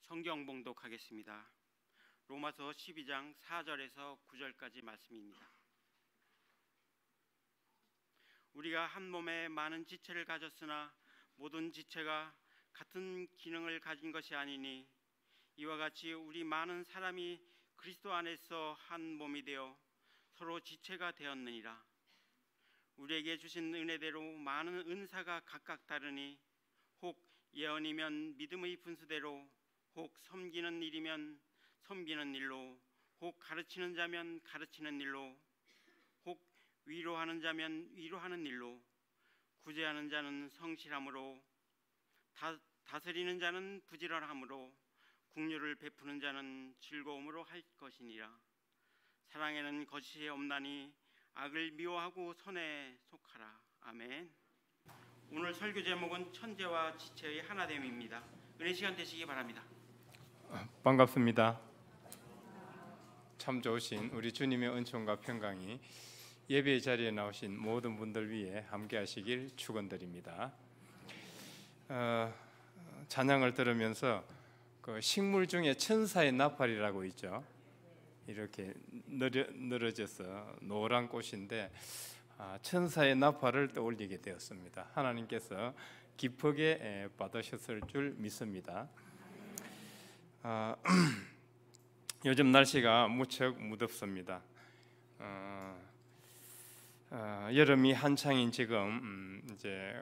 성경 봉독하겠습니다. 로마서 12장 4절에서 9절까지 말씀입니다. 우리가 한 몸에 많은 지체를 가졌으나 모든 지체가 같은 기능을 가진 것이 아니니 이와 같이 우리 많은 사람이 그리스도 안에서 한 몸이 되어 서로 지체가 되었느니라. 우리에게 주신 은혜대로 많은 은사가 각각 다르니 혹 예언이면 믿음의 분수대로, 혹 섬기는 일이면 섬기는 일로, 혹 가르치는 자면 가르치는 일로, 혹 위로하는 자면 위로하는 일로, 구제하는 자는 성실함으로, 다스리는 자는 부지런함으로, 긍휼을 베푸는 자는 즐거움으로 할 것이니라. 사랑에는 거짓이 없나니 악을 미워하고 선에 속하라. 아멘. 오늘 설교 제목은 천재와 지체의 하나됨입니다. 은혜 시간 되시기 바랍니다. 반갑습니다. 참 좋으신 우리 주님의 은총과 평강이 예배 자리에 나오신 모든 분들 위해 함께 하시길 축원드립니다. 찬양을 들으면서 그 식물 중에 천사의 나팔이라고 있죠. 이렇게 늘어져서 노란 꽃인데 천사의 나팔을 떠올리게 되었습니다. 하나님께서 기쁘게 받으셨을 줄 믿습니다. 요즘 날씨가 무척 무덥습니다. 여름이 한창인 지금 이제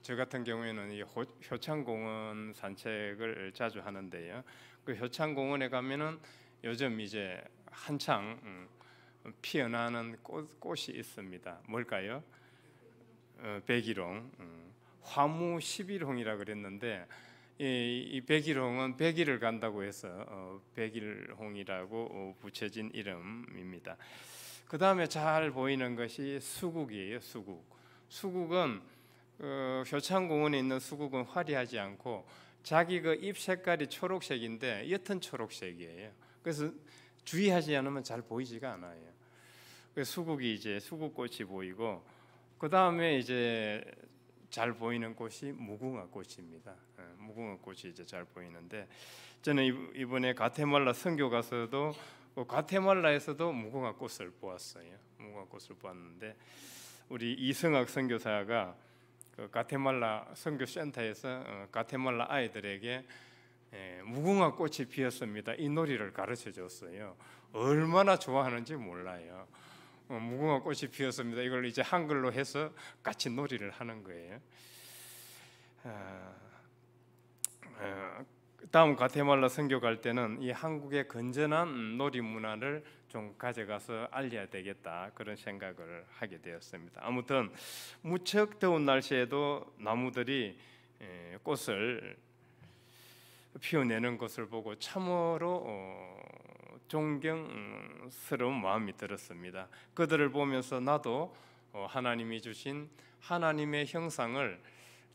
저 같은 경우에는 이 효창공원 산책을 자주 하는데요. 그 효창공원에 가면은 요즘 이제 한창 피어나는 꽃이 있습니다. 뭘까요? 백일홍, 화무 11홍이라 그랬는데 이 백일홍은 백일을 간다고 해서 백일홍이라고 붙여진 이름입니다. 그 다음에 잘 보이는 것이 수국이에요. 수국은 효창공원에 있는 수국은 화려하지 않고 자기 그 잎 색깔이 초록색인데 옅은 초록색이에요. 그래서 주의하지 않으면 잘 보이지가 않아요. 수국이 이제 수국꽃이 보이고 그 다음에 이제 잘 보이는 꽃이 무궁화 꽃입니다. 무궁화 꽃이 이제 잘 보이는데 저는 이번에 가테말라 선교 가서도 가테말라에서도 무궁화 꽃을 보았어요. 무궁화 꽃을 보았는데 우리 이승학 선교사가 그 가테말라 선교 센터에서 가테말라 아이들에게 무궁화 꽃이 피었습니다. 이 놀이를 가르쳐 줬어요. 얼마나 좋아하는지 몰라요. 무궁화 꽃이 피었습니다. 이걸 이제 한글로 해서 같이 놀이를 하는 거예요. 다음 가테말라 선교 갈 때는 이 한국의 건전한 놀이 문화를 좀 가져가서 알려야 되겠다 그런 생각을 하게 되었습니다. 아무튼 무척 더운 날씨에도 나무들이 꽃을 피워내는 것을 보고 참으로 존경스러운 마음이 들었습니다. 그들을 보면서 나도 하나님이 주신 하나님의 형상을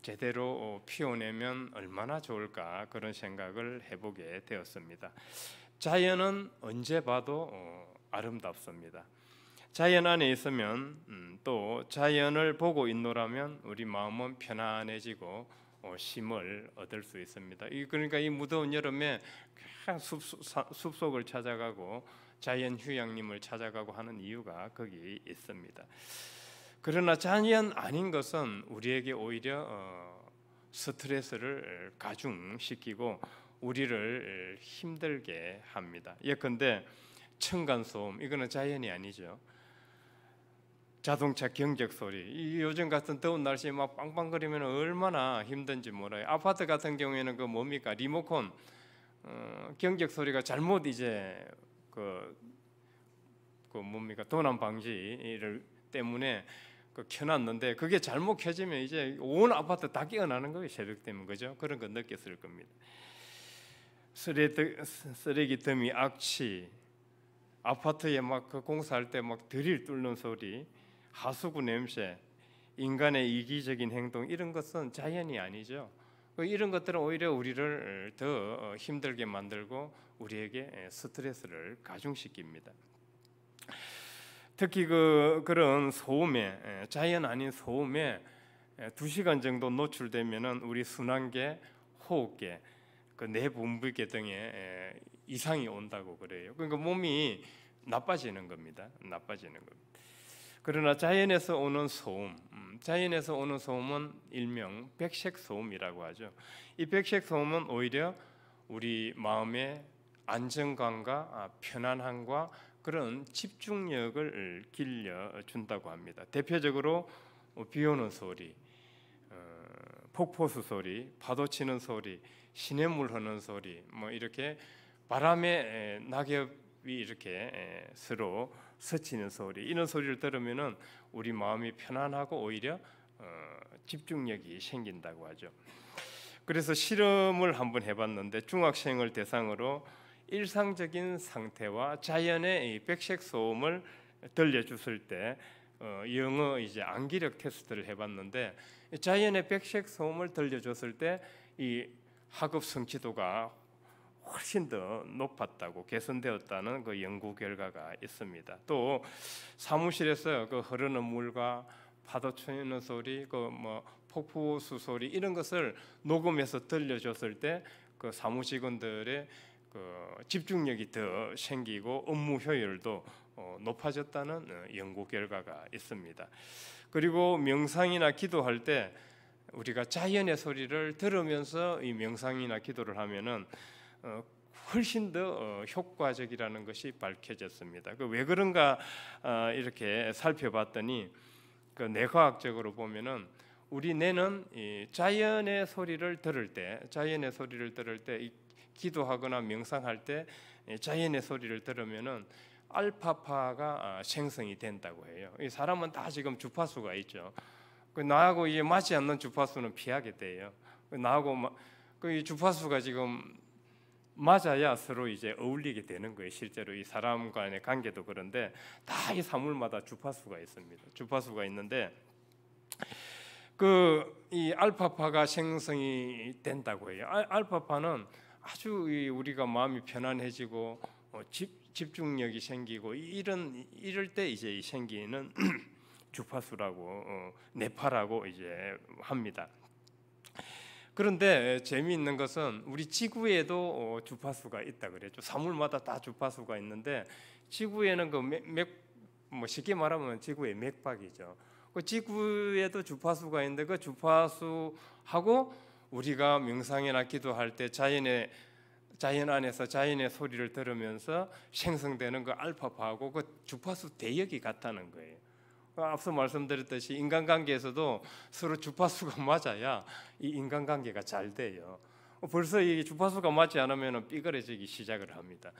제대로 피워내면 얼마나 좋을까 그런 생각을 해보게 되었습니다. 자연은 언제 봐도 아름답습니다. 자연 안에 있으면 또 자연을 보고 있노라면 우리 마음은 편안해지고 쉼을 얻을 수 있습니다. 그러니까 이 무더운 여름에 숲속을 찾아가고 자연 휴양림을 찾아가고 하는 이유가 거기 있습니다. 그러나 자연 아닌 것은 우리에게 오히려 스트레스를 가중시키고 우리를 힘들게 합니다. 예컨대 층간소음, 이거는 자연이 아니죠. 자동차 경적 소리, 요즘 같은 더운 날씨에 막 빵빵거리면 얼마나 힘든지 몰라요. 아파트 같은 경우에는 그 뭡니까 리모컨 경적 소리가 잘못 이제 그 뭡니까 도난 방지를 때문에 켜놨는데 그게 잘못 켜지면 이제 온 아파트 다 깨어나는 거예요. 새벽 되면 그죠? 그런 거 느꼈을 겁니다. 쓰레기 더미 악취, 아파트에 막 그 공사할 때 막 드릴 뚫는 소리, 하수구 냄새, 인간의 이기적인 행동, 이런 것은 자연이 아니죠. 이런 것들은 오히려 우리를 더 힘들게 만들고 우리에게 스트레스를 가중시킵니다. 특히 그런 소음에, 자연 아닌 소음에 2시간 정도 노출되면은 우리 순환계, 호흡계, 그 내분비계등에 이상이 온다고 그래요. 그러니까 몸이 나빠지는 겁니다. 나빠지는 겁니다. 그러나 자연에서 오는 소음, 자연에서 오는 소음은 일명 백색소음이라고 하죠. 이 백색소음은 오히려 우리 마음의 안정감과 편안함과 그런 집중력을 길러준다고 합니다. 대표적으로 비 오는 소리, 폭포수 소리, 파도 치는 소리, 시냇물 흐르는 소리, 뭐 이렇게 바람에 낙엽이 이렇게 서로 스치는 소리, 이런 소리를 들으면은 우리 마음이 편안하고 오히려 집중력이 생긴다고 하죠. 그래서 실험을 한번 해봤는데 중학생을 대상으로 일상적인 상태와 자연의 백색 소음을 들려줬을 때 영어 이제 암기력 테스트를 해봤는데 자연의 백색 소음을 들려줬을 때 이 학업 성취도가 훨씬 더 높았다고 개선되었다는 그 연구 결과가 있습니다. 또 사무실에서 그 흐르는 물과 파도 치는 소리, 그 뭐 폭포수 소리 이런 것을 녹음해서 들려줬을 때 그 사무직원들의 그 집중력이 더 생기고 업무 효율도 높아졌다는 연구 결과가 있습니다. 그리고 명상이나 기도할 때 우리가 자연의 소리를 들으면서 이 명상이나 기도를 하면은 훨씬 더 효과적이라는 것이 밝혀졌습니다. 그 왜 그런가 이렇게 살펴봤더니 그 뇌과학적으로 보면은 우리 뇌는 이 자연의 소리를 들을 때, 기도하거나 명상할 때 자연의 소리를 들으면은 알파파가 생성이 된다고 해요. 이 사람은 다 지금 주파수가 있죠. 그 나하고 이제 맞지 않는 주파수는 피하게 돼요. 나하고 그 주파수가 지금 맞아야 서로 이제 어울리게 되는 거예요. 실제로 이 사람 간의 관계도 그런데 다 이 사물마다 주파수가 있습니다. 주파수가 있는데 그 이 알파파가 생성이 된다고 해요. 알파파는 아주 우리가 마음이 편안해지고 집중력이 생기고 이럴 때 이제 생기는 주파수라고 뇌파라고 이제 합니다. 그런데 재미있는 것은 우리 지구에도 주파수가 있다 그랬죠. 사물마다 다 주파수가 있는데 지구에는 뭐 쉽게 말하면 지구의 맥박이죠. 그 지구에도 주파수가 있는데 그 주파수하고 우리가 명상이나 기도할 때 자연 안에서 자연의 소리를 들으면서 생성되는 그 알파파하고 그 주파수 대역이 같다는 거예요. 앞서 말씀드렸듯이 인간관계에서도 서로 주파수가 맞아야 이 인간관계가 잘 돼요. 벌써 이 주파수가 맞지 않으면 삐그러지기 시작을 합니다.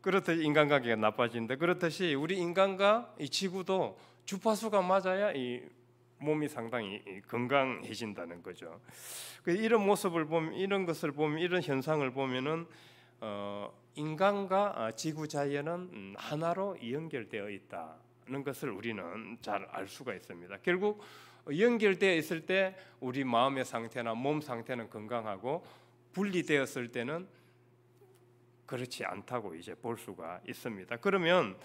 그렇듯이 인간관계가 나빠지는데 그렇듯이 우리 인간과 이 지구도 주파수가 맞아야 이 몸이 상당히 건강해진다는 거죠. 이런 모습을 보면, 이런 것을 보면, 이런 현상을 보면은 인간과 지구 자연은 하나로 연결되어 있다는 것을 우리는 잘 알 수가 있습니다. 결국 연결되어 있을 때 우리 마음의 상태나 몸 상태는 건강하고 분리되었을 때는 그렇지 않다고 이제 볼 수가 있습니다. 그러면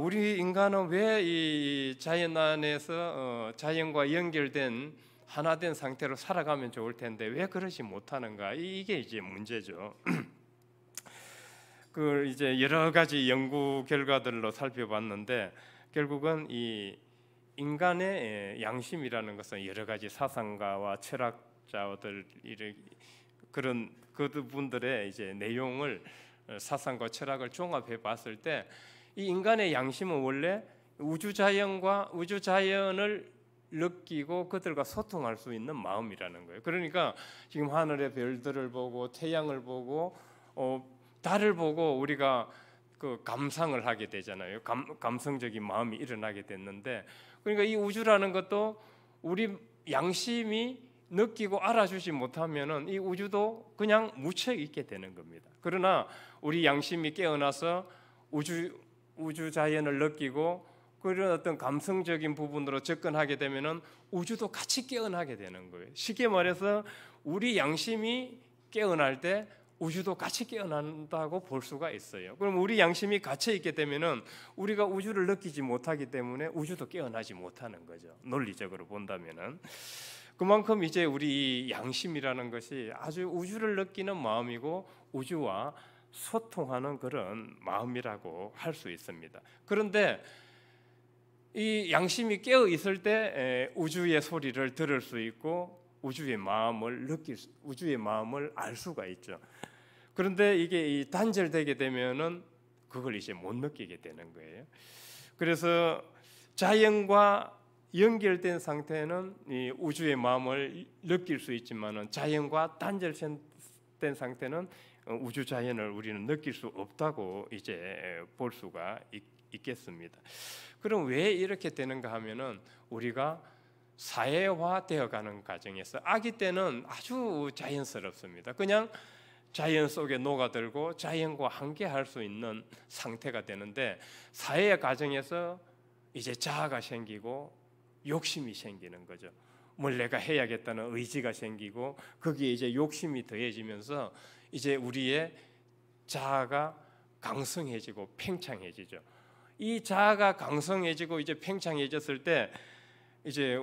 우리 인간은 왜 이 자연 안에서 자연과 연결된 하나된 상태로 살아가면 좋을 텐데 왜 그러지 못하는가? 이게 이제 문제죠. 그 이제 여러 가지 연구 결과들로 살펴봤는데 결국은 이 인간의 양심이라는 것은 여러 가지 사상가와 철학자들 그런 그분들의 이제 내용을 사상과 철학을 종합해 봤을 때 이 인간의 양심은 원래 우주 자연을 느끼고 그들과 소통할 수 있는 마음이라는 거예요. 그러니까 지금 하늘의 별들을 보고 태양을 보고 달을 보고 우리가 그 감상을 하게 되잖아요. 감성적인 마음이 일어나게 됐는데 그러니까 이 우주라는 것도 우리 양심이 느끼고 알아주지 못하면은 이 우주도 그냥 묻혀 있게 되는 겁니다. 그러나 우리 양심이 깨어나서 우주 자연을 느끼고 그런 어떤 감성적인 부분으로 접근하게 되면은 우주도 같이 깨어나게 되는 거예요. 쉽게 말해서 우리 양심이 깨어날 때 우주도 같이 깨어난다고 볼 수가 있어요. 그럼 우리 양심이 갇혀 있게 되면은 우리가 우주를 느끼지 못하기 때문에 우주도 깨어나지 못하는 거죠. 논리적으로 본다면은. 그만큼 이제 우리 양심이라는 것이 아주 우주를 느끼는 마음이고 우주와 소통하는 그런 마음이라고 할 수 있습니다. 그런데 이 양심이 깨어 있을 때 우주의 소리를 들을 수 있고 우주의 마음을 우주의 마음을 알 수가 있죠. 그런데 이게 단절되게 되면은 그걸 이제 못 느끼게 되는 거예요. 그래서 자연과 연결된 상태는 이 우주의 마음을 느낄 수 있지만은 자연과 단절된 상태는 우주 자연을 우리는 느낄 수 없다고 이제 볼 수가 있겠습니다. 그럼 왜 이렇게 되는가 하면은 우리가 사회화되어 가는 과정에서 아기 때는 아주 자연스럽습니다. 그냥 자연 속에 녹아들고 자연과 함께할 수 있는 상태가 되는데 사회의 과정에서 이제 자아가 생기고 욕심이 생기는 거죠. 뭘 내가 해야겠다는 의지가 생기고 거기에 이제 욕심이 더해지면서 이제 우리의 자아가 강성해지고 팽창해지죠. 이 자아가 강성해지고 이제 팽창해졌을 때 이제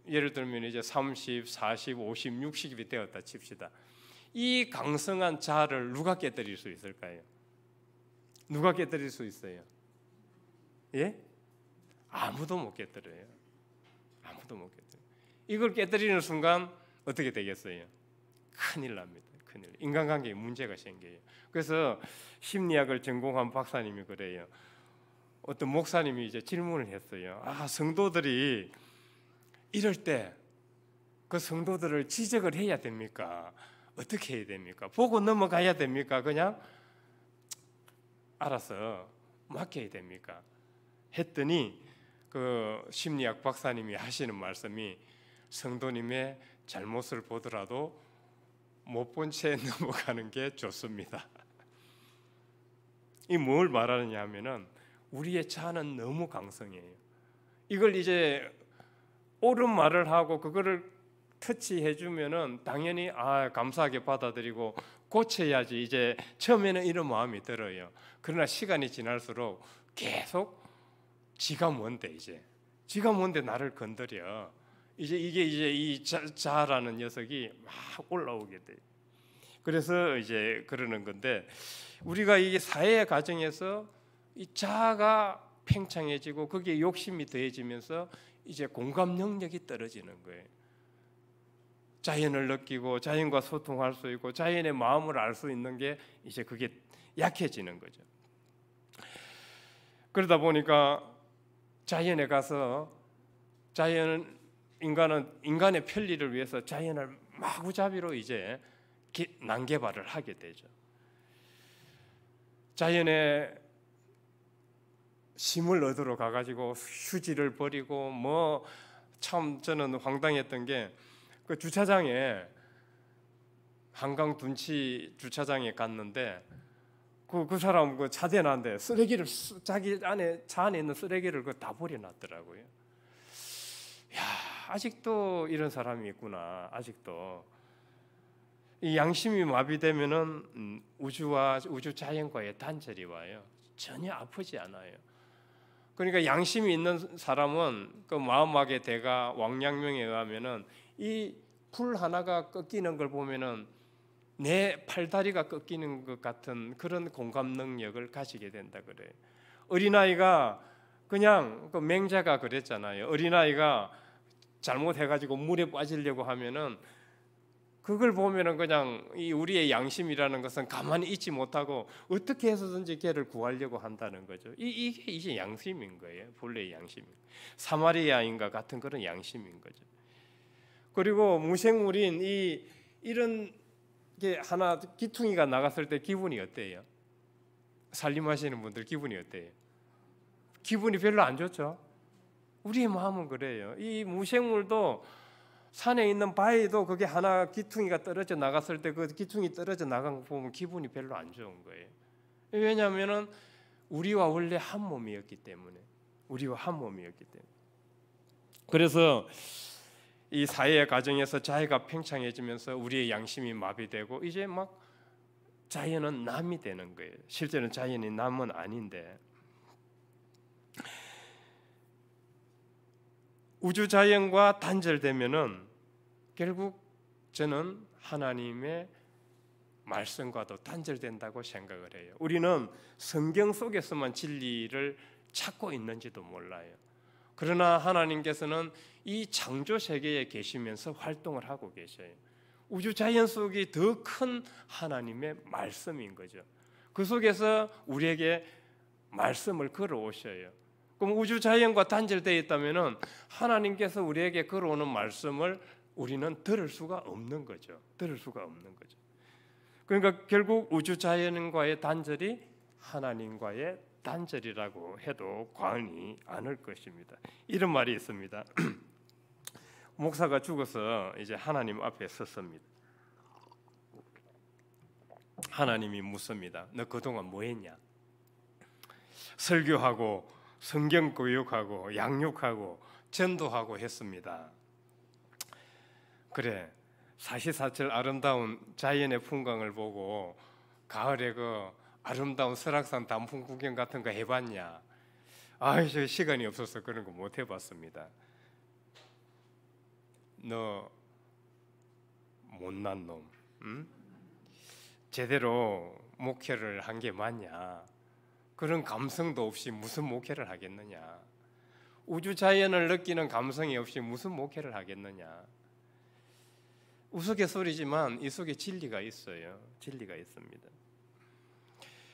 예를 들면 이제 30, 40, 50, 60이 되었다 칩시다. 이 강성한 자아를 누가 깨뜨릴 수 있을까요? 누가 깨뜨릴 수 있어요? 예? 아무도 못 깨뜨려요. 아무도 못 깨뜨려요. 이걸 깨뜨리는 순간 어떻게 되겠어요? 큰일 납니다. 큰일. 인간관계에 문제가 생겨요. 그래서 심리학을 전공한 박사님이 그래요. 어떤 목사님이 이제 질문을 했어요. 성도들이 이럴 때 그 성도들을 지적을 해야 됩니까? 어떻게 해야 됩니까? 보고 넘어가야 됩니까? 그냥 알아서 맡겨야 됩니까? 했더니 그 심리학 박사님이 하시는 말씀이 성도님의 잘못을 보더라도 못 본 채 넘어가는 게 좋습니다. 이 뭘 말하느냐 하면은 우리의 자아는 너무 강성해요. 이걸 이제 옳은 말을 하고 그거를 터치해 주면은 당연히 감사하게 받아들이고 고쳐야지 이제 처음에는 이런 마음이 들어요. 그러나 시간이 지날수록 계속 지가 뭔데 나를 건드려. 이제 이 자아라는 녀석이 막 올라오게 돼. 그래서 이제 그러는 건데 우리가 이 사회의 과정에서 이 자아가 팽창해지고 거기에 욕심이 더해지면서 이제 공감 능력이 떨어지는 거예요. 자연을 느끼고 자연과 소통할 수 있고 자연의 마음을 알 수 있는 게 이제 그게 약해지는 거죠. 그러다 보니까 자연에 가서 인간의 편리를 위해서 자연을 마구잡이로 이제 난개발을 하게 되죠. 자연에 심을 얻으러 가가지고 휴지를 버리고 참 저는 황당했던 게 그 주차장에 한강 둔치 주차장에 갔는데 그 사람 그 차 대놨는데 쓰레기를 자기 차 안에 있는 쓰레기를 다 버려놨더라고요. 야, 아직도 이런 사람이 있구나. 아직도 이 양심이 마비되면은 우주와 우주 자연과의 단절이 와요. 전혀 아프지 않아요. 그러니까 양심이 있는 사람은 그 마음학의 대가 왕陽明에 의하면은 이 풀 하나가 꺾이는 걸 보면은 내 팔다리가 꺾이는 것 같은 그런 공감 능력을 가지게 된다 그래요. 어린아이가 그냥 그 맹자가 그랬잖아요. 어린아이가 잘못해가지고 물에 빠지려고 하면은 그걸 보면은 그냥 이 우리의 양심이라는 것은 가만히 있지 못하고 어떻게 해서든지 걔를 구하려고 한다는 거죠. 이게 이제 양심인 거예요. 본래의 양심. 사마리아인과 같은 그런 양심인 거죠. 그리고 무생물인 이런 게 하나 기퉁이가 나갔을 때 기분이 어때요? 살림하시는 분들 기분이 어때요? 기분이 별로 안 좋죠. 우리의 마음은 그래요. 이 무생물도 산에 있는 바위도 그게 하나 기퉁이가 떨어져 나갔을 때 그 기퉁이 떨어져 나간 거 보면 기분이 별로 안 좋은 거예요. 왜냐하면은 우리와 원래 한 몸이었기 때문에. 그래서 이 사회의 과정에서 자아가 팽창해지면서 우리의 양심이 마비되고 이제 막 자연은 남이 되는 거예요. 실제는 자연이 남은 아닌데 우주 자연과 단절되면은 결국 저는 하나님의 말씀과도 단절된다고 생각을 해요. 우리는 성경 속에서만 진리를 찾고 있는지도 몰라요. 그러나 하나님께서는 이 창조 세계에 계시면서 활동을 하고 계셔요. 우주 자연 속이 더 큰 하나님의 말씀인 거죠. 그 속에서 우리에게 말씀을 걸어오셔요. 그럼 우주 자연과 단절되어 있다면 하나님께서 우리에게 걸어오는 말씀을 우리는 들을 수가 없는 거죠. 들을 수가 없는 거죠. 그러니까 결국 우주 자연과의 단절이 하나님과의 단절이라고 해도 과언이 아닐 것입니다. 이런 말이 있습니다. 목사가 죽어서 이제 하나님 앞에 섰습니다. 하나님이 묻습니다. 너 그동안 뭐 했냐? 설교하고 성경 교육하고 양육하고 전도하고 했습니다. 그래, 사시사철 아름다운 자연의 풍광을 보고 가을에 그 아름다운 설악산 단풍 구경 같은 거 해봤냐? 저 시간이 없어서 그런 거 못 해봤습니다. 너 못난 놈, 응? 제대로 목회를 한 게 맞냐? 그런 감성도 없이 무슨 목회를 하겠느냐? 우주 자연을 느끼는 감성이 없이 무슨 목회를 하겠느냐? 우스갯소리지만 이 속에 진리가 있어요. 진리가 있습니다.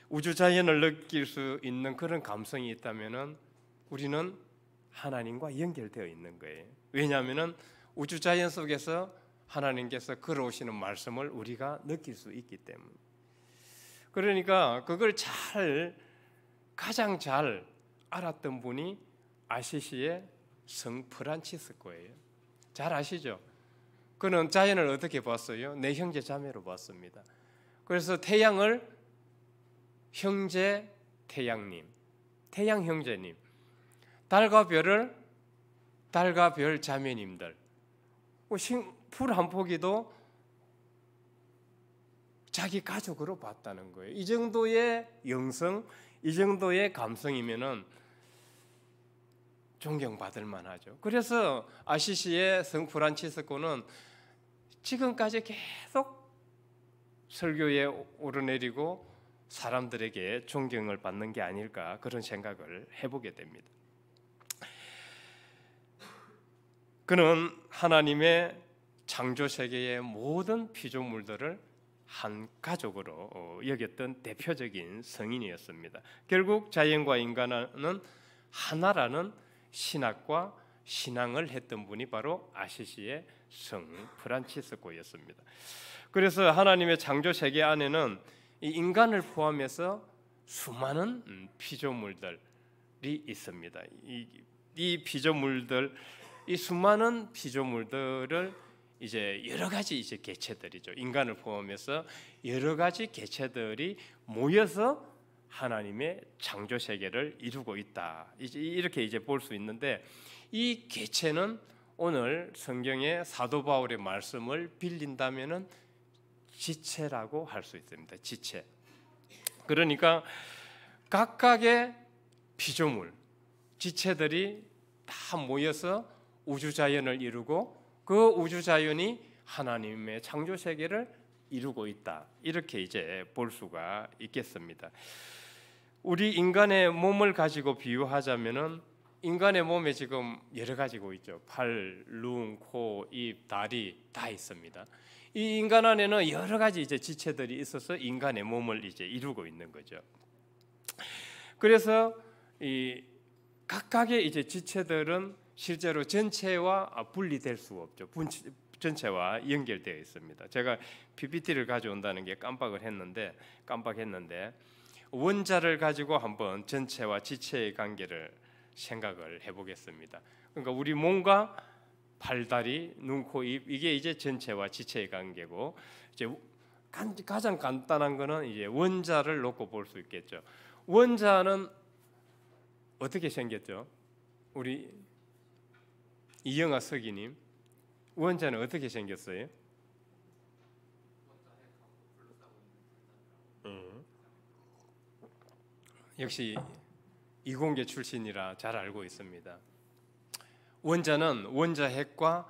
우주 자연을 느낄 수 있는 그런 감성이 있다면 우리는 하나님과 연결되어 있는 거예요. 왜냐하면 우주 자연 속에서 하나님께서 걸어오시는 말씀을 우리가 느낄 수 있기 때문에. 그러니까 그걸 가장 잘 알았던 분이 아시시의 성 프란치스코예요. 잘 아시죠? 그는 자연을 어떻게 봤어요? 내 형제 자매로 봤습니다. 그래서 태양을 형제 태양님, 태양 형제님, 달과 별을 달과 별 자매님들, 풀 한 포기도 자기 가족으로 봤다는 거예요. 이 정도의 영성, 이 정도의 감성이면은 존경받을 만하죠. 그래서 아시시의 성 프란치스코는 지금까지 계속 설교에 오르내리고 사람들에게 존경을 받는 게 아닐까 그런 생각을 해보게 됩니다. 그는 하나님의 창조 세계의 모든 피조물들을 한 가족으로 여겼던 대표적인 성인이었습니다. 결국 자연과 인간은 하나라는 신학과 신앙을 했던 분이 바로 아시시의 성 프란치스코였습니다. 그래서 하나님의 창조 세계 안에는 이 인간을 포함해서 수많은 피조물들이 있습니다. 이 피조물들, 이 수많은 피조물들을 이제 여러 가지 이제 개체들이죠. 인간을 포함해서 여러 가지 개체들이 모여서 하나님의 창조 세계를 이루고 있다. 이렇게 이제 볼 수 있는데 이 개체는 오늘 성경의 사도 바울의 말씀을 빌린다면은 지체라고 할 수 있습니다. 지체. 그러니까 각각의 피조물, 지체들이 다 모여서 우주 자연을 이루고 그 우주 자연이 하나님의 창조 세계를 이루고 있다. 이렇게 이제 볼 수가 있겠습니다. 우리 인간의 몸을 가지고 비유하자면은 인간의 몸에 지금 여러 가지고 있죠. 팔, 눈, 코, 입, 다리 다 있습니다. 이 인간 안에는 여러 가지 이제 지체들이 있어서 인간의 몸을 이제 이루고 있는 거죠. 그래서 이 각각의 이제 지체들은 실제로 전체와 분리될 수 없죠. 전체와 연결되어 있습니다. 제가 PPT를 가져온다는 게 깜빡했는데 원자를 가지고 한번 전체와 지체의 관계를 생각을 해보겠습니다. 그러니까 우리 몸과 팔다리, 눈, 코, 입 이게 이제 전체와 지체의 관계고 이제 가장 간단한 거는 이제 원자를 놓고 볼 수 있겠죠. 원자는 어떻게 생겼죠? 우리 이영하 서기님, 원자는 어떻게 생겼어요? 역시 이공계 출신이라 잘 알고 있습니다. 원자는 원자핵과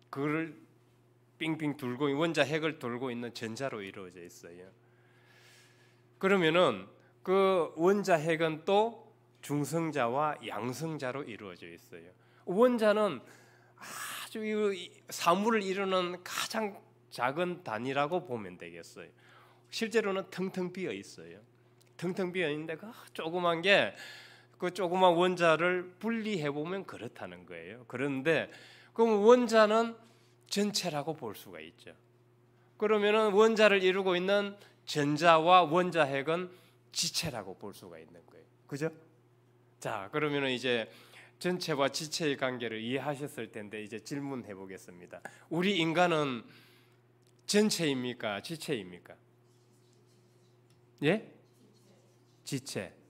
그를 빙빙 돌고 원자 핵을 돌고 있는 전자로 이루어져 있어요. 그러면은 그 원자 핵은 또 중성자와 양성자로 이루어져 있어요. 원자는 아주 사물을 이루는 가장 작은 단위라고 보면 되겠어요. 실제로는 텅텅 비어 있어요. 텅텅 비어 있는데 그 조그만 게 그 조그만 원자를 분리해 보면 그렇다는 거예요. 그런데 그럼 원자는 전체라고 볼 수가 있죠. 그러면은 원자를 이루고 있는 전자와 원자 핵은 지체라고 볼 수가 있는 거예요. 그죠? 자, 그러면은 이제 전체와 지체의 관계를 이해하셨을 텐데 이제 질문해 보겠습니다. 우리 인간은 전체입니까? 지체입니까? 예? 지체.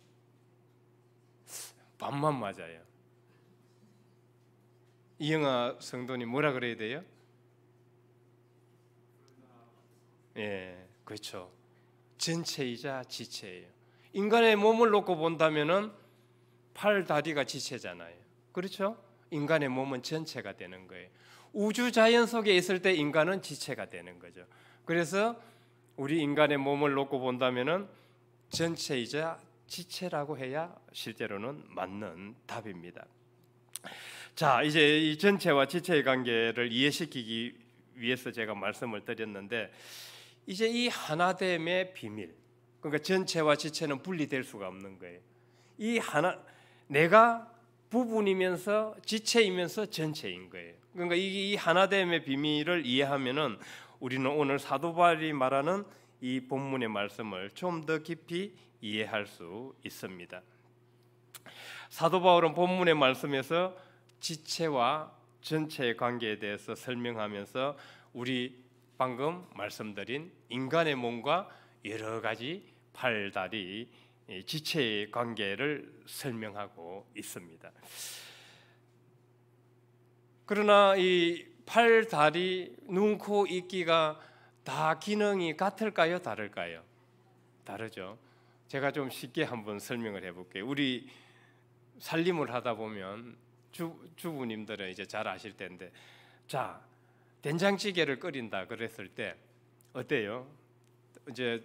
반만 맞아요. 이영아 성도님 뭐라 그래야 돼요? 예, 그렇죠. 전체이자 지체예요. 인간의 몸을 놓고 본다면은 팔, 다리가 지체잖아요. 그렇죠? 인간의 몸은 전체가 되는 거예요. 우주 자연 속에 있을 때 인간은 지체가 되는 거죠. 그래서 우리 인간의 몸을 놓고 본다면은 전체이자 지체라고 해야 실제로는 맞는 답입니다. 자, 이제 이 전체와 지체의 관계를 이해시키기 위해서 제가 말씀을 드렸는데 이제 이 하나됨의 비밀, 그러니까 전체와 지체는 분리될 수가 없는 거예요. 이 하나, 내가 부분이면서 지체이면서 전체인 거예요. 그러니까 이 하나됨의 비밀을 이해하면은 우리는 오늘 사도 바울이 말하는 이 본문의 말씀을 좀 더 깊이 이해할 수 있습니다. 사도 바울은 본문의 말씀에서 지체와 전체의 관계에 대해서 설명하면서 우리 방금 말씀드린 인간의 몸과 여러 가지 팔, 다리, 지체의 관계를 설명하고 있습니다. 그러나 이 팔, 다리, 눈, 코, 입기가 다 기능이 같을까요? 다를까요? 다르죠. 제가 좀 쉽게 한번 설명을 해볼게요. 우리 살림을 하다 보면 주부님들은 이제 잘 아실 텐데, 자, 된장찌개를 끓인다 그랬을 때 어때요? 이제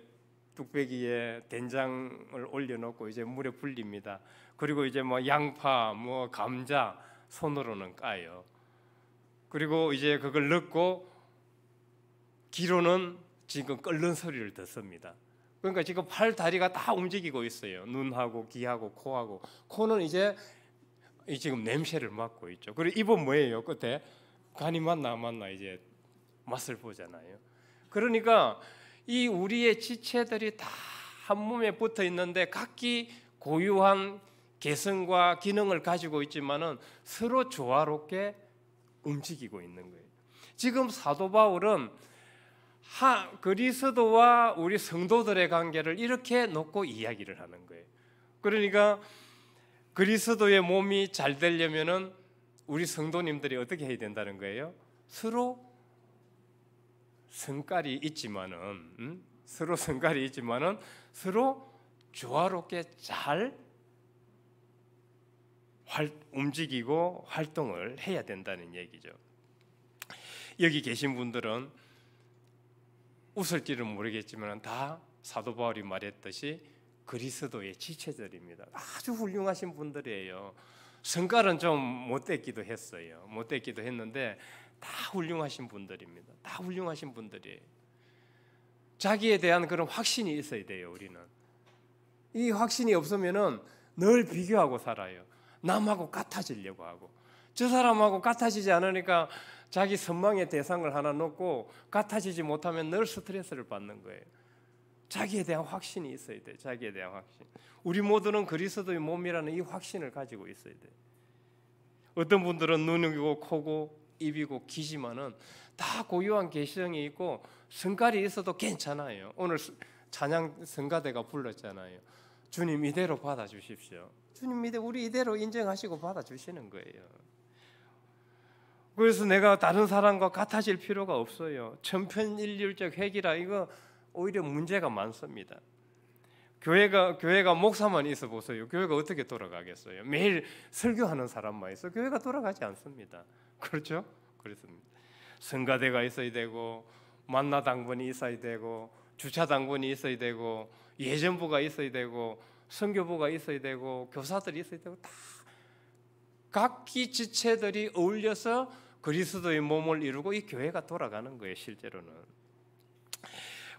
뚝배기에 된장을 올려놓고 이제 물에 불립니다. 그리고 이제 뭐 양파, 뭐 감자 손으로는 까요. 그리고 이제 그걸 넣고 귀로는 지금 끓는 소리를 듣습니다. 그러니까 지금 팔, 다리가 다 움직이고 있어요. 눈하고 귀하고 코하고. 코는 이제 지금 냄새를 맡고 있죠. 그리고 입은 뭐예요? 끝에 간이 맞나 안 맞나 이제 맛을 보잖아요. 그러니까 이 우리의 지체들이 다 한 몸에 붙어 있는데 각기 고유한 개성과 기능을 가지고 있지만은 서로 조화롭게 움직이고 있는 거예요. 지금 사도 바울은 그리스도와 우리 성도들의 관계를 이렇게 놓고 이야기를 하는 거예요. 그러니까 그리스도의 몸이 잘 되려면은 우리 성도님들이 어떻게 해야 된다는 거예요? 서로 성깔이 있지만은 서로 조화롭게 잘 움직이고 활동을 해야 된다는 얘기죠. 여기 계신 분들은 웃을지는 모르겠지만 다 사도 바울이 말했듯이 그리스도의 지체들입니다. 아주 훌륭하신 분들이에요. 성깔은 좀 못됐기도 했어요. 못됐기도 했는데 다 훌륭하신 분들입니다. 다 훌륭하신 분들이에요. 자기에 대한 그런 확신이 있어야 돼요. 우리는 이 확신이 없으면은 늘 비교하고 살아요. 남하고 같아지려고 하고, 저 사람하고 같아지지 않으니까 자기 선망의 대상을 하나 놓고 같아지지 못하면 늘 스트레스를 받는 거예요. 자기에 대한 확신이 있어야 돼. 자기에 대한 확신. 우리 모두는 그리스도의 몸이라는 이 확신을 가지고 있어야 돼. 어떤 분들은 눈이고 코고 입이고 귀지만은 다 고유한 개성이 있고 성깔이 있어도 괜찮아요. 오늘 찬양 성가대가 불렀잖아요. 주님 이대로 받아주십시오. 주님 우리 이대로 인정하시고 받아주시는 거예요. 그래서 내가 다른 사람과 같아질 필요가 없어요. 천편일률적 회귀라 이거 오히려 문제가 많습니다. 교회가 목사만 있어 보세요. 교회가 어떻게 돌아가겠어요? 매일 설교하는 사람만 있어 교회가 돌아가지 않습니다. 그렇죠? 그렇습니다. 성가대가 있어야 되고 만나 당번이 있어야 되고 주차 당번이 있어야 되고 예전부가 있어야 되고 선교부가 있어야 되고 교사들이 있어야 되고 다 각기 지체들이 어울려서 그리스도의 몸을 이루고 이 교회가 돌아가는 거예요. 실제로는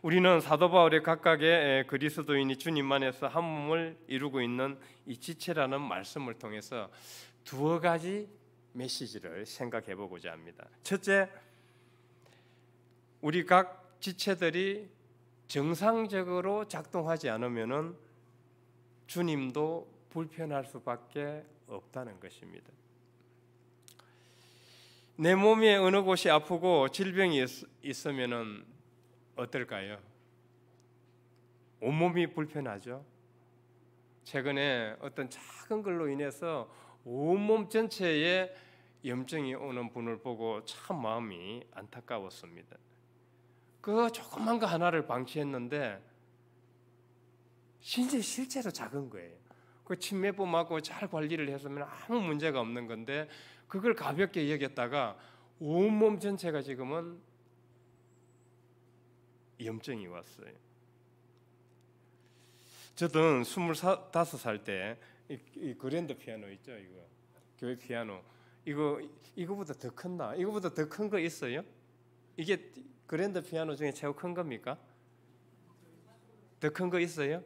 우리는 사도 바울의 각각의 그리스도인이 주님 안에서 한 몸을 이루고 있는 이 지체라는 말씀을 통해서 두어 가지 메시지를 생각해 보고자 합니다. 첫째, 우리 각 지체들이 정상적으로 작동하지 않으면은 주님도 불편할 수밖에 없다는 것입니다. 내 몸에 어느 곳이 아프고 질병이 있으면은 어떨까요? 온몸이 불편하죠. 최근에 어떤 작은 걸로 인해서 온몸 전체에 염증이 오는 분을 보고 참 마음이 안타까웠습니다. 그 조그만 거 하나를 방치했는데 실제로 작은 거예요. 그 침매부 맞고 잘 관리를 했으면 아무 문제가 없는 건데 그걸 가볍게 여겼다가 온몸 전체가 지금은 염증이 왔어요. 저도 25살 때 이 그랜드 피아노 있죠, 이거 교회 피아노 이거보다 더 컸나? 이거보다 더 큰 거 있어요? 이게 그랜드 피아노 중에 최고 큰 겁니까? 더 큰 거 있어요?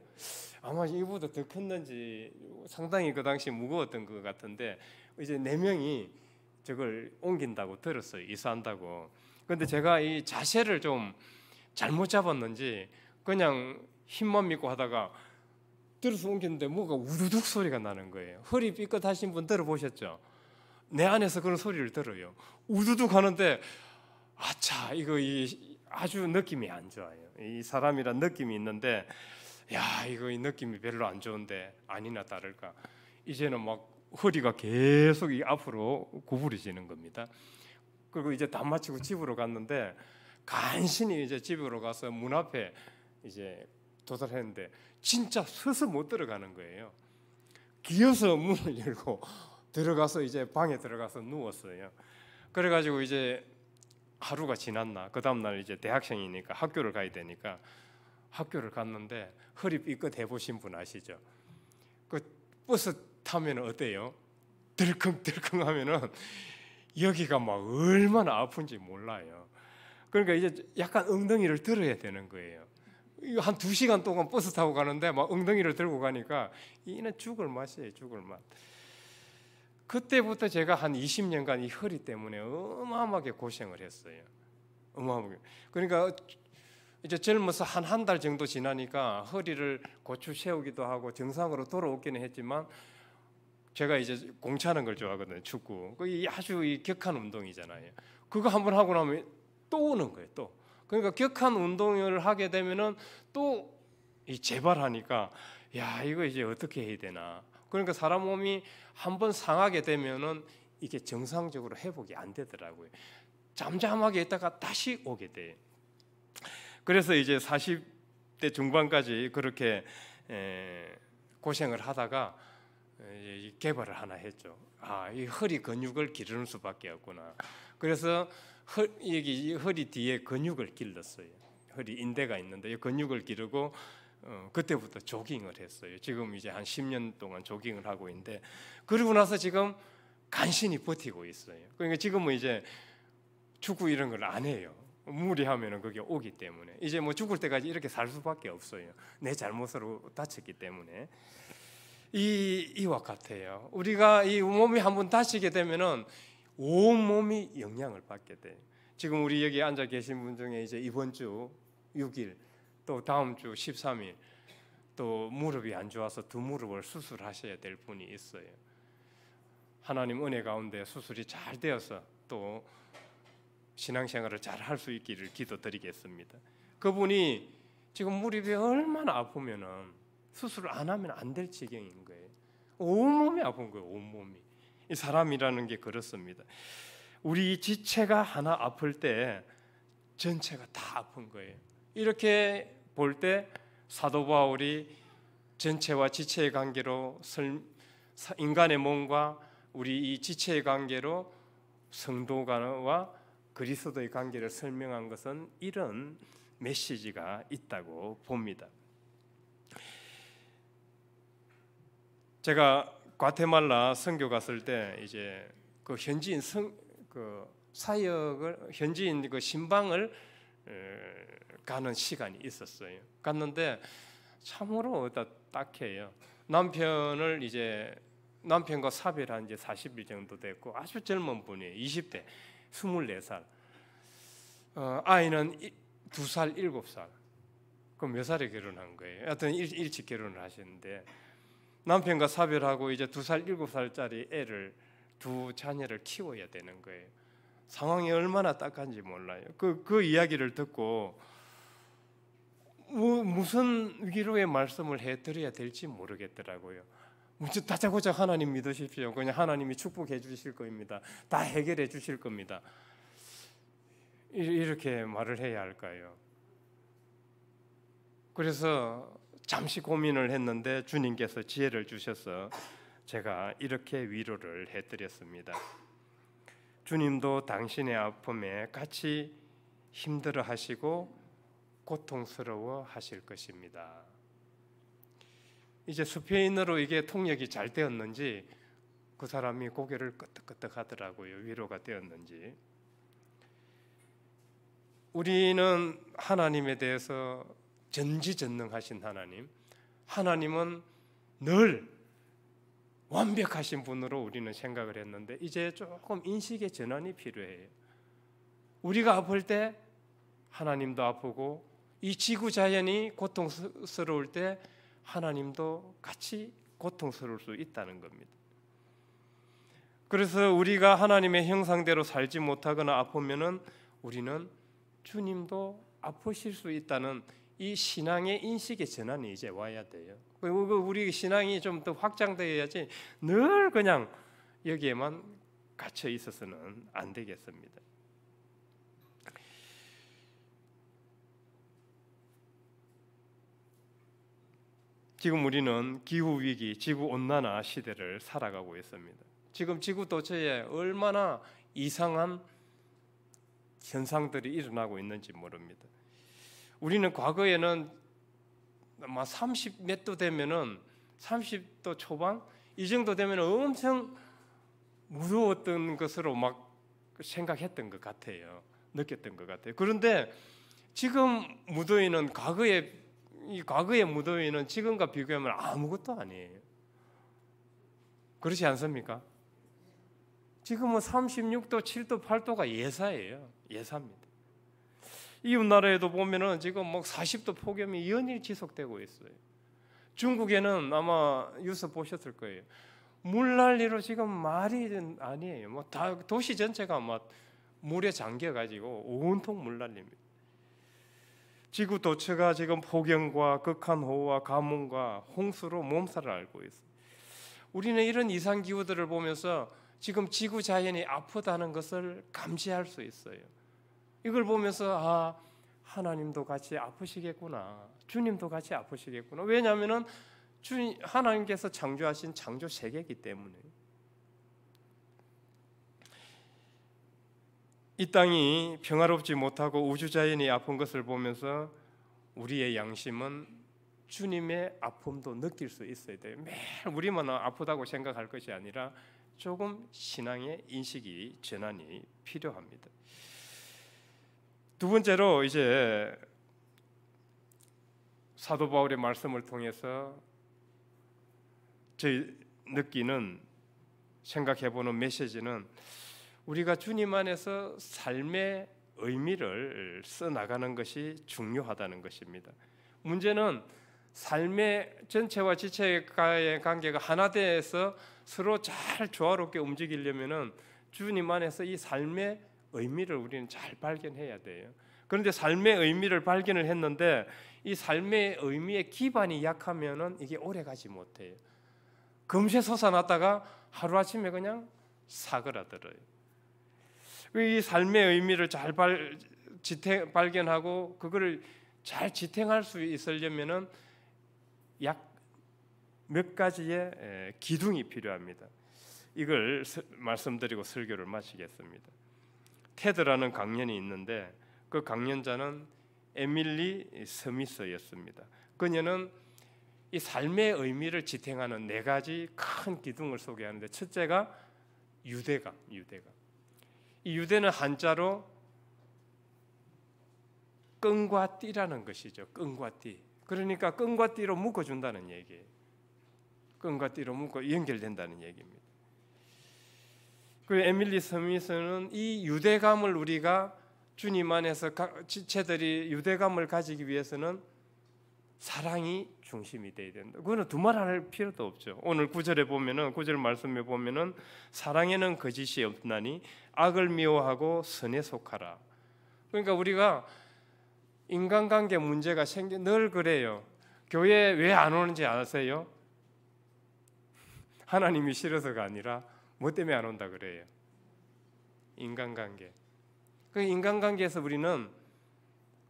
아마 이거보다 더 컸는지 상당히 그 당시 무거웠던 것 같은데 이제 4명이 저걸 옮긴다고 들었어요. 이사한다고. 그런데 제가 이 자세를 좀 잘못 잡았는지 그냥 힘만 믿고 하다가 들어서 옮겼는데 뭐가 우두둑 소리가 나는 거예요. 허리 삐끗하신 분 들어보셨죠? 내 안에서 그런 소리를 들어요. 우두둑 하는데 아차 이거 아주 느낌이 안 좋아요. 이 사람이란 느낌이 있는데 야 이거 이 느낌이 별로 안 좋은데 아니나 다를까 이제는 막 허리가 계속 앞으로 구부러지는 겁니다. 그리고 이제 다 마치고 집으로 갔는데 간신히 이제 집으로 가서 문 앞에 이제 도달했는데 진짜 서서 못 들어가는 거예요. 기어서 문을 열고 들어가서 이제 방에 들어가서 누웠어요. 그래가지고 이제 하루가 지났나 그 다음날 이제 대학생이니까 학교를 가야 되니까 학교를 갔는데 허리 삐끗 해보신 분 아시죠? 그 버스 타면 어때요? 덜컹덜컹 하면은 여기가 막 얼마나 아픈지 몰라요. 그러니까 이제 약간 엉덩이를 들어야 되는 거예요. 한 2시간 동안 버스 타고 가는데 막 엉덩이를 들고 가니까 이는 죽을 맛이에요. 죽을 맛. 그때부터 제가 한 20년간 이 허리 때문에 어마어마하게 고생을 했어요. 어마어마하게. 그러니까 이제 젊어서 한 달 정도 지나니까 허리를 고추 세우기도 하고 정상으로 돌아오기는 했지만 제가 이제 공차는 걸 좋아하거든요. 축구. 그게 아주 격한 운동이잖아요. 그거 한번 하고 나면 또 오는 거예요. 또. 그러니까 격한 운동을 하게 되면은 또 재발하니까 야 이거 이제 어떻게 해야 되나. 그러니까 사람 몸이 한번 상하게 되면은 이게 정상적으로 회복이 안 되더라고요. 잠잠하게 있다가 다시 오게 돼요. 그래서 이제 40대 중반까지 그렇게 고생을 하다가 개발을 하나 했죠. 이 허리 근육을 기르는 수밖에 없구나. 그래서 여기 허리 뒤에 근육을 길렀어요. 허리 인대가 있는데 이 근육을 기르고 그때부터 조깅을 했어요. 지금 이제 한 10년 동안 조깅을 하고 있는데 그러고 나서 지금 간신히 버티고 있어요. 그러니까 지금은 이제 축구 이런 걸 안 해요. 무리하면은 그게 오기 때문에 이제 뭐 죽을 때까지 이렇게 살 수밖에 없어요. 내 잘못으로 다쳤기 때문에 이와 같아요. 우리가 이 몸이 한번 다치게 되면은 온 몸이 영향을 받게 돼. 지금 우리 여기 앉아 계신 분 중에 이제 이번 주 6일 또 다음 주 13일 또 무릎이 안 좋아서 두 무릎을 수술하셔야 될 분이 있어요. 하나님 은혜 가운데 수술이 잘 되어서 또 신앙생활을 잘 할 수 있기를 기도드리겠습니다. 그분이 지금 무릎이 얼마나 아프면은 수술을 안 하면 안 될 지경인 거예요. 온몸이 아픈 거예요. 온몸이. 이 사람이라는 게 그렇습니다. 우리 지체가 하나 아플 때 전체가 다 아픈 거예요. 이렇게 볼 때 사도 바울이 전체와 지체의 관계로 인간의 몸과 우리 이 지체의 관계로 성도간과 그리스도의 관계를 설명한 것은 이런 메시지가 있다고 봅니다. 제가 과테말라 선교 갔을 때 이제 그 현지인 사역을 현지인 그 신방을 가는 시간이 있었어요. 갔는데 참으로 딱해요. 남편과 사별한 지 40일 정도 됐고 아주 젊은 분이에요. 20대, 24살. 아이는 2살, 7살. 그럼 몇 살에 결혼한 거예요? 하여튼 일찍 결혼을 하셨는데 남편과 사별하고 이제 2살, 7살짜리 애를 두 자녀를 키워야 되는 거예요. 상황이 얼마나 딱한지 몰라요. 그 이야기를 듣고 무슨 위로의 말씀을 해드려야 될지 모르겠더라고요. 다짜고짜 하나님 믿으십시오. 그냥 하나님이 축복해 주실 겁니다. 다 해결해 주실 겁니다. 이렇게 말을 해야 할까요? 그래서 잠시 고민을 했는데 주님께서 지혜를 주셔서 제가 이렇게 위로를 해드렸습니다. 주님도 당신의 아픔에 같이 힘들어 하시고 고통스러워 하실 것입니다. 이제 스페인어로 이게 통역이 잘 되었는지 그 사람이 고개를 끄덕끄덕 하더라고요. 위로가 되었는지. 우리는 하나님에 대해서 전지전능하신 하나님은 늘 완벽하신 분으로 우리는 생각을 했는데 이제 조금 인식의 전환이 필요해요. 우리가 아플 때 하나님도 아프고 이 지구 자연이 고통스러울 때 하나님도 같이 고통스러울 수 있다는 겁니다. 그래서 우리가 하나님의 형상대로 살지 못하거나 아프면은 우리는 주님도 아프실 수 있다는 이 신앙의 인식의 전환이 이제 와야 돼요. 우리 신앙이 좀 더 확장되어야지 늘 그냥 여기에만 갇혀 있어서는 안 되겠습니다. 지금 우리는 기후위기, 지구온난화 시대를 살아가고 있습니다. 지금 지구 도처에 얼마나 이상한 현상들이 일어나고 있는지 모릅니다. 우리는 과거에는 아마 30 몇 도 되면은 30도 초반 이 정도 되면 엄청 무서웠던 것으로 막 생각했던 것 같아요. 느꼈던 것 같아요. 그런데 지금 무더위는 과거의 무더위는 지금과 비교하면 아무것도 아니에요. 그렇지 않습니까? 지금은 36도, 7도, 8도가 예사예요. 예사입니다. 이웃 나라에도 보면은 지금 막 40도 폭염이 연일 지속되고 있어요. 중국에는 아마 뉴스 보셨을 거예요. 물난리로 지금 말이 아니에요. 뭐 다 도시 전체가 막 물에 잠겨 가지고 온통 물난리입니다. 지구 도처가 지금 폭염과 극한 호우와 가뭄과 홍수로 몸살을 앓고 있어요. 우리는 이런 이상 기후들을 보면서 지금 지구 자연이 아프다는 것을 감지할 수 있어요. 이걸 보면서 하나님도 같이 아프시겠구나. 주님도 같이 아프시겠구나. 왜냐하면 하나님께서 창조하신 창조 세계이기 때문에. 이 땅이 평화롭지 못하고 우주 자연이 아픈 것을 보면서 우리의 양심은 주님의 아픔도 느낄 수 있어야 돼요. 매일 우리만 아프다고 생각할 것이 아니라 조금 신앙의 인식이 전환이 필요합니다. 두 번째로 이제 사도 바울의 말씀을 통해서 저희 느끼는 생각해보는 메시지는 우리가 주님 안에서 삶의 의미를 써나가는 것이 중요하다는 것입니다. 문제는 삶의 전체와 지체가의 관계가 하나 돼서 서로 잘 조화롭게 움직이려면은 주님 안에서 이 삶의 의미를 우리는 잘 발견해야 돼요. 그런데 삶의 의미를 발견을 했는데 이 삶의 의미의 기반이 약하면은 이게 오래 가지 못해요. 금세 솟아났다가 하루아침에 그냥 사그라들어요. 이 삶의 의미를 잘 발견하고 그거를 잘 지탱할 수 있으려면은 약 몇 가지의 기둥이 필요합니다. 이걸 말씀드리고 설교를 마치겠습니다. 테드라는 강연이 있는데 그 강연자는 에밀리 스미스였습니다. 그녀는 이 삶의 의미를 지탱하는 4가지 큰 기둥을 소개하는데, 첫째가 유대감. 이 유대는 한자로 끈과 띠라는 것이죠. 끈과 띠. 그러니까 끈과 띠로 묶어준다는 얘기예요. 끈과 띠로 묶어 연결된다는 얘기입니다. 그 에밀리 스미스는 이 유대감을, 우리가 주님 안에서 지체들이 유대감을 가지기 위해서는 사랑이 중심이 되어야 된다. 그거는 두말할 필요도 없죠. 오늘 9절에 보면은, 9절 말씀에 보면은 사랑에는 거짓이 없나니 악을 미워하고 선에 속하라. 그러니까 우리가 인간관계 문제가 늘 그래요. 교회 왜 안 오는지 아세요? 하나님이 싫어서가 아니라 뭐 때문에 안 온다 그래요? 인간관계. 그 인간관계에서 우리는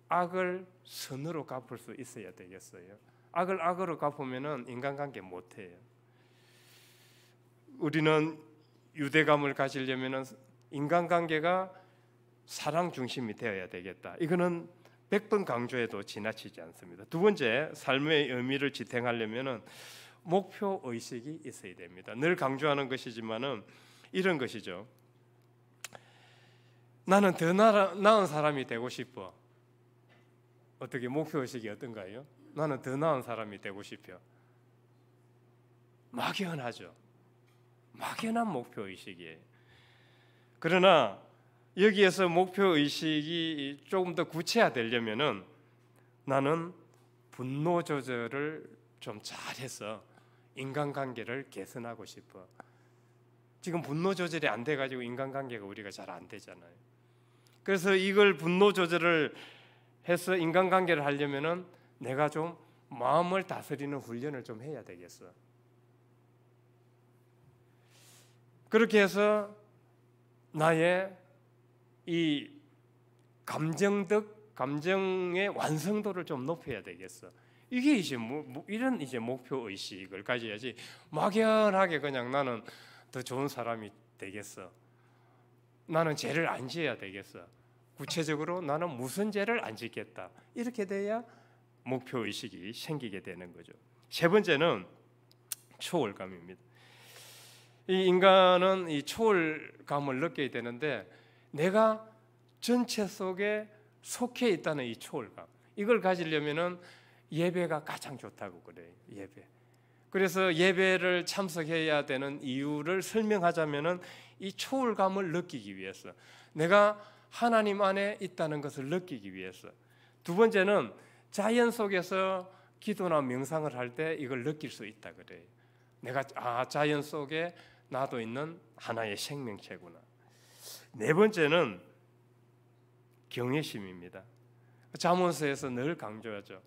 악을 선으로 갚을 수 있어야 되겠어요. 악을 악으로 갚으면은 인간관계 못해요. 우리는 유대감을 가지려면은 인간관계가 사랑 중심이 되어야 되겠다. 이거는 100번 강조해도 지나치지 않습니다. 두 번째, 삶의 의미를 지탱하려면은 목표 의식이 있어야 됩니다. 늘 강조하는 것이지만은 이런 것이죠. 나는 더 나은 사람이 되고 싶어. 어떻게 목표 의식이 어떤가요? 나는 더 나은 사람이 되고 싶어. 막연하죠. 막연한 목표 의식이에요. 그러나 여기에서 목표 의식이 조금 더 구체화되려면은 나는 분노 조절을 좀 잘해서 인간관계를 개선하고 싶어. 지금 분노 조절이 안 돼가지고 인간관계가 우리가 잘 안 되잖아요. 그래서 이걸 분노 조절을 해서 인간관계를 하려면은 내가 좀 마음을 다스리는 훈련을 좀 해야 되겠어. 그렇게 해서 나의 이 감정의 완성도를 좀 높여야 되겠어. 이게 이제 이런 이제 목표 의식을 가져야지 막연하게 그냥 나는 더 좋은 사람이 되겠어. 나는 죄를 안 지어야 되겠어. 구체적으로 나는 무슨 죄를 안 짓겠다. 이렇게 돼야 목표 의식이 생기게 되는 거죠. 세 번째는 초월감입니다. 이 인간은 이 초월감을 느껴야 되는데 내가 전체 속에 속해 있다는 이 초월감, 이걸 가지려면은 예배가 가장 좋다고 그래요. 예배. 그래서 예배를 참석해야 되는 이유를 설명하자면은 이 초월감을 느끼기 위해서, 내가 하나님 안에 있다는 것을 느끼기 위해서. 두 번째는 자연 속에서 기도나 명상을 할 때 이걸 느낄 수 있다 그래요. 내가 자연 속에 나도 있는 하나의 생명체구나. 네 번째는 경외심입니다. 잠언서에서 늘 강조하죠.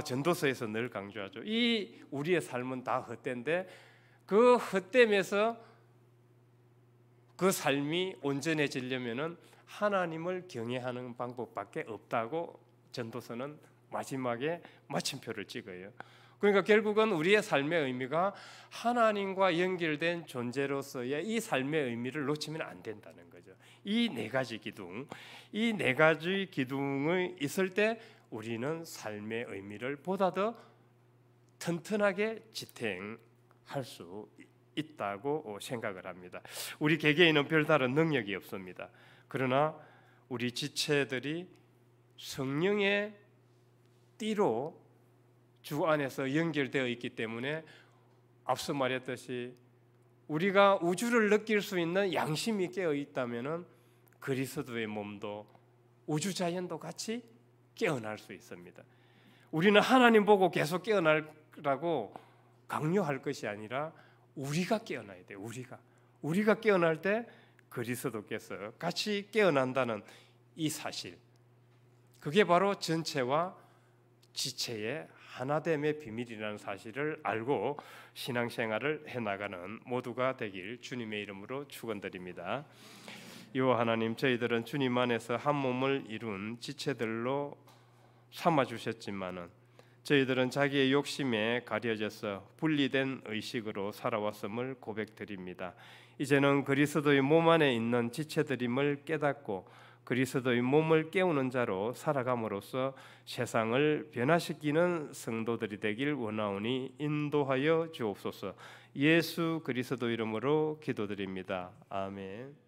전도서에서 늘 강조하죠. 이 우리의 삶은 다 헛된데 그 헛됨에서 그 삶이 온전해지려면은 하나님을 경외하는 방법밖에 없다고 전도서는 마지막에 마침표를 찍어요. 그러니까 결국은 우리의 삶의 의미가 하나님과 연결된 존재로서의 이 삶의 의미를 놓치면 안 된다는 거죠. 이 4가지 기둥, 이 4가지 기둥이 있을 때 우리는 삶의 의미를 보다 더 튼튼하게 지탱할 수 있다고 생각을 합니다. 우리 개개인은 별다른 능력이 없습니다. 그러나 우리 지체들이 성령의 띠로 주 안에서 연결되어 있기 때문에 앞서 말했듯이 우리가 우주를 느낄 수 있는 양심이 깨어 있다면은 그리스도의 몸도 우주 자연도 같이 깨어날 수 있습니다. 우리는 하나님 보고 계속 깨어나라고 강요할 것이 아니라 우리가 깨어나야 돼요. 우리가 깨어날 때 그리스도께서 같이 깨어난다는 이 사실, 그게 바로 전체와 지체의 하나됨의 비밀이라는 사실을 알고 신앙생활을 해나가는 모두가 되길 주님의 이름으로 축원드립니다. 이와 하나님, 저희들은 주님 안에서 한 몸을 이룬 지체들로 삼아주셨지만은 저희들은 자기의 욕심에 가려져서 분리된 의식으로 살아왔음을 고백드립니다. 이제는 그리스도의 몸 안에 있는 지체들임을 깨닫고 그리스도의 몸을 깨우는 자로 살아감으로써 세상을 변화시키는 성도들이 되길 원하오니 인도하여 주옵소서. 예수 그리스도 이름으로 기도드립니다. 아멘.